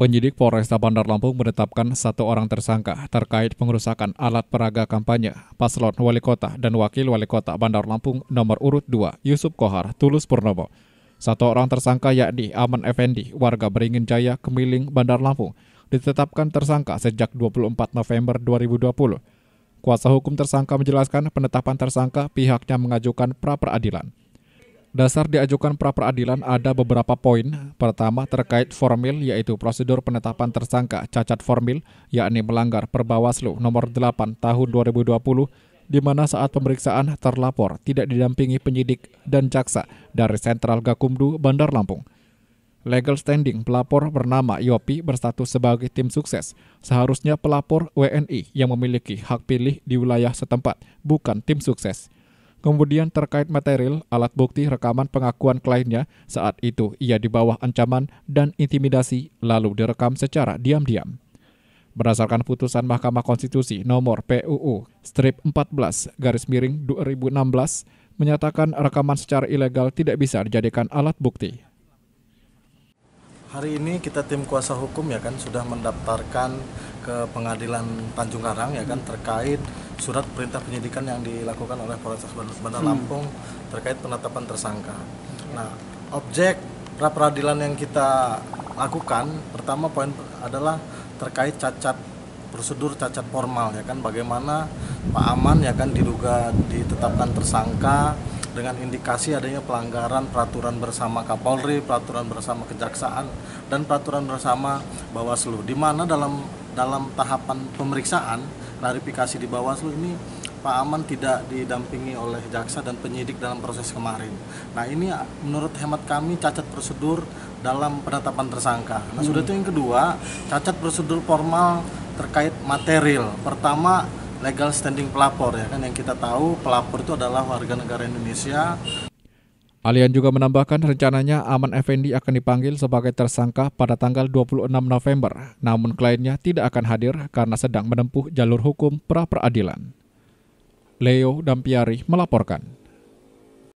Penyidik Polresta Bandar Lampung menetapkan satu orang tersangka terkait pengerusakan alat peraga kampanye paslon wali kota dan wakil wali kota Bandar Lampung nomor urut 2 Yusuf Kohar Tulus Purnomo. Satu orang tersangka yakni Aman Effendi, warga Beringin Jaya, Kemiling, Bandar Lampung, ditetapkan tersangka sejak 24 November 2020. Kuasa hukum tersangka menjelaskan penetapan tersangka pihaknya mengajukan pra-peradilan. Dasar diajukan pra-peradilan ada beberapa poin. Pertama, terkait formil, yaitu prosedur penetapan tersangka cacat formil, yakni melanggar Perbawaslu nomor 8 tahun 2020, di mana saat pemeriksaan terlapor tidak didampingi penyidik dan jaksa dari Sentral Gakumdu Bandar Lampung. Legal standing pelapor bernama Yopi berstatus sebagai tim sukses. Seharusnya pelapor WNI yang memiliki hak pilih di wilayah setempat, bukan tim sukses. Kemudian terkait material, alat bukti rekaman pengakuan kliennya saat itu ia di bawah ancaman dan intimidasi lalu direkam secara diam-diam. Berdasarkan putusan Mahkamah Konstitusi nomor PUU-14/2016 menyatakan rekaman secara ilegal tidak bisa dijadikan alat bukti. Hari ini kita tim kuasa hukum sudah mendaftarkan ke Pengadilan Tanjung Karang terkait surat perintah penyidikan yang dilakukan oleh Polres Bandar Lampung terkait penetapan tersangka. Nah, objek pra peradilan yang kita lakukan pertama poin adalah terkait prosedur cacat formal bagaimana Pak Aman diduga ditetapkan tersangka dengan indikasi adanya pelanggaran peraturan bersama Kapolri, peraturan bersama Kejaksaan, dan peraturan bersama Bawaslu. Di mana dalam tahapan pemeriksaan, klarifikasi di Bawaslu ini Pak Aman tidak didampingi oleh jaksa dan penyidik dalam proses kemarin. Nah ini menurut hemat kami cacat prosedur dalam penetapan tersangka. Nah sudah itu yang kedua, cacat prosedur formal terkait material. Pertama, legal standing pelapor yang kita tahu pelapor itu adalah warga negara Indonesia. Alian juga menambahkan rencananya Aman Effendi akan dipanggil sebagai tersangka pada tanggal 26 November, namun kliennya tidak akan hadir karena sedang menempuh jalur hukum pra-peradilan. Leo Dampiari melaporkan.